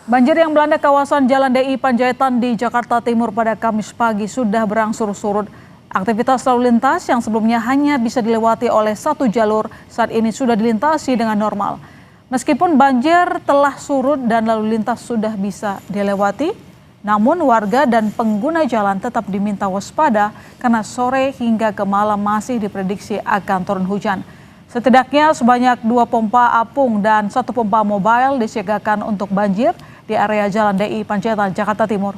Banjir yang melanda kawasan Jalan DI Panjaitan di Jakarta Timur pada Kamis pagi sudah berangsur surut. Aktivitas lalu lintas yang sebelumnya hanya bisa dilewati oleh satu jalur saat ini sudah dilintasi dengan normal. Meskipun banjir telah surut dan lalu lintas sudah bisa dilewati, namun warga dan pengguna jalan tetap diminta waspada karena sore hingga ke malam masih diprediksi akan turun hujan. Setidaknya sebanyak 2 pompa apung dan 1 pompa mobile disiagakan untuk banjir di area Jalan DI Panjaitan, Jakarta Timur.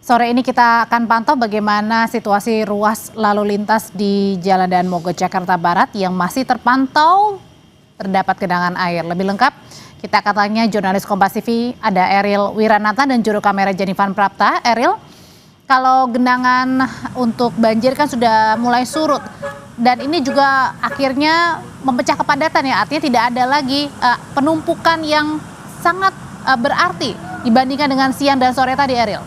Sore ini kita akan pantau bagaimana situasi ruas lalu lintas di Jalan Daan Mogot, Jakarta Barat yang masih terpantau terdapat genangan air. Lebih lengkap, kita akan tanya jurnalis Kompas TV, ada Eril Wiranata dan juru kamera Jenifan Prapta. Eril, kalau genangan untuk banjir kan sudah mulai surut dan ini juga akhirnya memecah kepadatan ya, artinya tidak ada lagi penumpukan yang sangat berarti dibandingkan dengan siang dan sore tadi, Eril.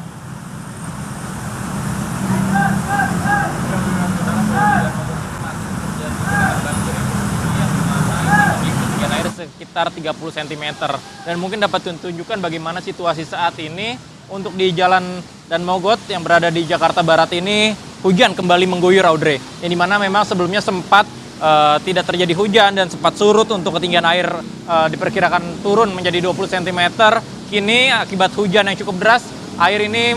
Air sekitar 30 cm dan mungkin dapat tunjukkan bagaimana situasi saat ini untuk di Jalan Daan Mogot yang berada di Jakarta Barat ini hujan kembali mengguyur, Audrey, yang dimana memang sebelumnya sempat tidak terjadi hujan dan sempat surut untuk ketinggian air diperkirakan turun menjadi 20 cm. Kini akibat hujan yang cukup deras, air ini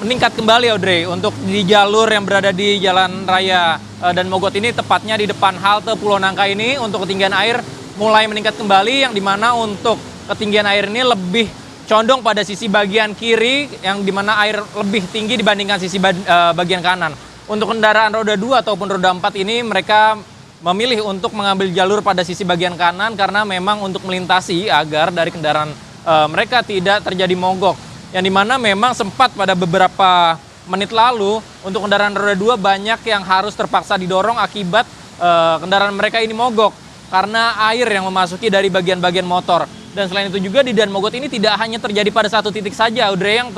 meningkat kembali, Audrey, untuk di jalur yang berada di Jalan Raya Daan Mogot ini, tepatnya di depan halte Pulau Nangka ini, untuk ketinggian air mulai meningkat kembali, yang dimana untuk ketinggian air ini lebih condong pada sisi bagian kiri, yang dimana air lebih tinggi dibandingkan sisi bagian kanan. Untuk kendaraan roda 2 ataupun roda 4 ini mereka memilih untuk mengambil jalur pada sisi bagian kanan karena memang untuk melintasi agar dari kendaraan mereka tidak terjadi mogok. Yang dimana memang sempat pada beberapa menit lalu untuk kendaraan roda 2 banyak yang harus terpaksa didorong akibat kendaraan mereka ini mogok karena air yang memasuki dari bagian-bagian motor. Dan selain itu juga di Daan Mogot ini tidak hanya terjadi pada satu titik saja, Audrey, yang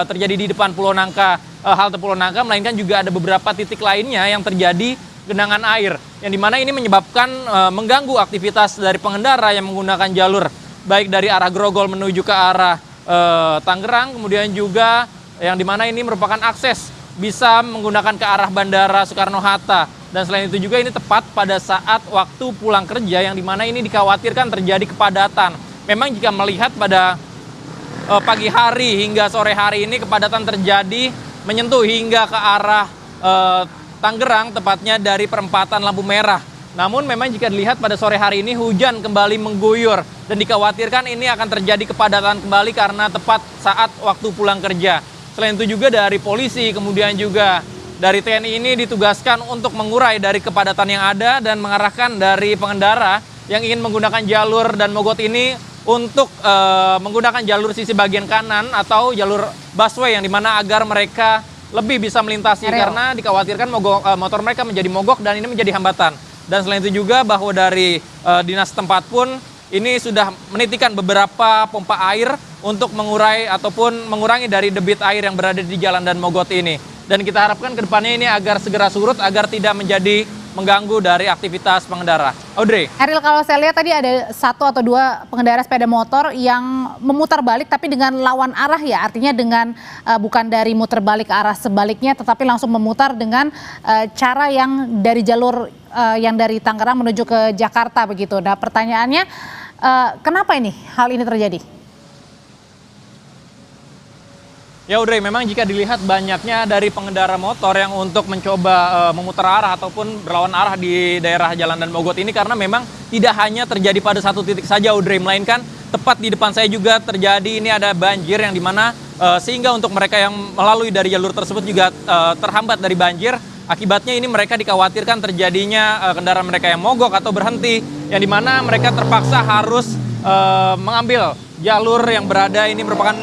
terjadi di depan Pulau Nangka, halte Pulau Nangka, melainkan juga ada beberapa titik lainnya yang terjadi genangan air, yang dimana ini menyebabkan mengganggu aktivitas dari pengendara yang menggunakan jalur baik dari arah Grogol menuju ke arah Tangerang, kemudian juga yang dimana ini merupakan akses bisa menggunakan ke arah Bandara Soekarno-Hatta. Dan selain itu juga ini tepat pada saat waktu pulang kerja, yang dimana ini dikhawatirkan terjadi kepadatan. Memang jika melihat pada pagi hari hingga sore hari ini kepadatan terjadi menyentuh hingga ke arah Tangerang, tepatnya dari perempatan lampu merah. Namun memang jika dilihat pada sore hari ini hujan kembali mengguyur dan dikhawatirkan ini akan terjadi kepadatan kembali karena tepat saat waktu pulang kerja. Selain itu juga dari polisi kemudian juga dari TNI ini ditugaskan untuk mengurai dari kepadatan yang ada dan mengarahkan dari pengendara yang ingin menggunakan jalur Daan Mogot ini untuk menggunakan jalur sisi bagian kanan atau jalur busway, yang dimana agar mereka lebih bisa melintasi karena dikhawatirkan motor mereka menjadi mogok dan ini menjadi hambatan. Dan selain itu juga bahwa dari dinas tempat pun ini sudah menitikan beberapa pompa air untuk mengurai ataupun mengurangi dari debit air yang berada di Jalan Daan Mogot ini. Dan kita harapkan ke depannya ini agar segera surut agar tidak menjadi mengganggu dari aktivitas pengendara. Audrey. Eril, kalau saya lihat tadi ada 1 atau 2 pengendara sepeda motor yang memutar balik tapi dengan lawan arah ya, artinya dengan bukan dari muter balik ke arah sebaliknya tetapi langsung memutar dengan cara yang dari jalur yang dari Tangerang menuju ke Jakarta begitu. Nah, pertanyaannya kenapa ini hal ini terjadi? Ya, Audrey, memang jika dilihat banyaknya dari pengendara motor yang untuk mencoba memutar arah ataupun berlawan arah di daerah Jalan Daan Mogot ini, karena memang tidak hanya terjadi pada satu titik saja, Audrey, melainkan tepat di depan saya juga terjadi ini ada banjir, yang dimana sehingga untuk mereka yang melalui dari jalur tersebut juga terhambat dari banjir. Akibatnya ini mereka dikhawatirkan terjadinya kendaraan mereka yang mogok atau berhenti, yang dimana mereka terpaksa harus mengambil jalur yang berada ini merupakan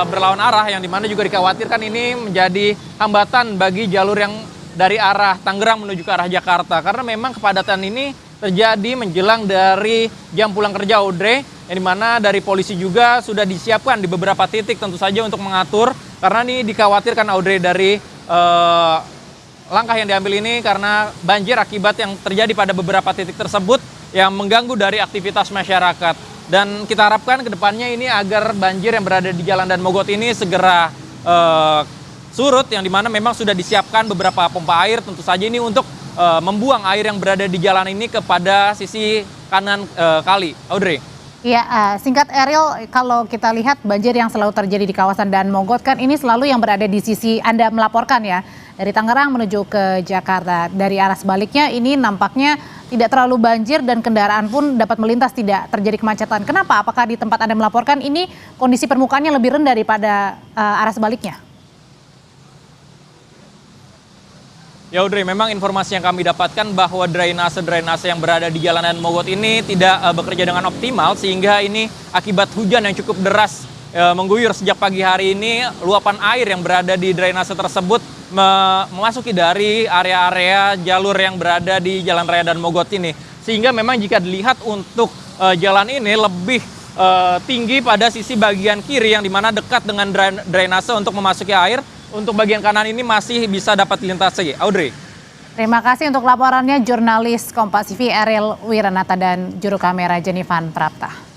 berlawan arah, yang dimana juga dikhawatirkan ini menjadi hambatan bagi jalur yang dari arah Tangerang menuju ke arah Jakarta, karena memang kepadatan ini terjadi menjelang dari jam pulang kerja, Audrey, yang dimana dari polisi juga sudah disiapkan di beberapa titik tentu saja untuk mengatur, karena ini dikhawatirkan, Audrey, dari langkah yang diambil ini karena banjir akibat yang terjadi pada beberapa titik tersebut yang mengganggu dari aktivitas masyarakat. Dan kita harapkan ke depannya ini agar banjir yang berada di Jalan Dan Mogot ini segera surut, yang dimana memang sudah disiapkan beberapa pompa air tentu saja ini untuk membuang air yang berada di jalan ini kepada sisi kanan kali. Audrey. Ya, singkat Eril, kalau kita lihat banjir yang selalu terjadi di kawasan Dan Mogot kan ini selalu yang berada di sisi Anda melaporkan ya, dari Tangerang menuju ke Jakarta. Dari arah sebaliknya ini nampaknya tidak terlalu banjir dan kendaraan pun dapat melintas, tidak terjadi kemacetan. Kenapa? Apakah di tempat Anda melaporkan ini kondisi permukaannya lebih rendah daripada arah sebaliknya? Ya Audrey, memang informasi yang kami dapatkan bahwa drainase yang berada di Jalan Dan Mogot ini tidak bekerja dengan optimal, sehingga ini akibat hujan yang cukup deras mengguyur sejak pagi hari ini, luapan air yang berada di drainase tersebut memasuki dari area-area jalur yang berada di Jalan Raya Dan Mogot ini. Sehingga memang jika dilihat untuk jalan ini lebih tinggi pada sisi bagian kiri yang dimana dekat dengan drainase untuk memasuki air. Untuk bagian kanan ini masih bisa dapat dilintasi. Audrey. Terima kasih untuk laporannya jurnalis Kompas TV Eril Wiranata dan juru kamera Jenifan Prapta.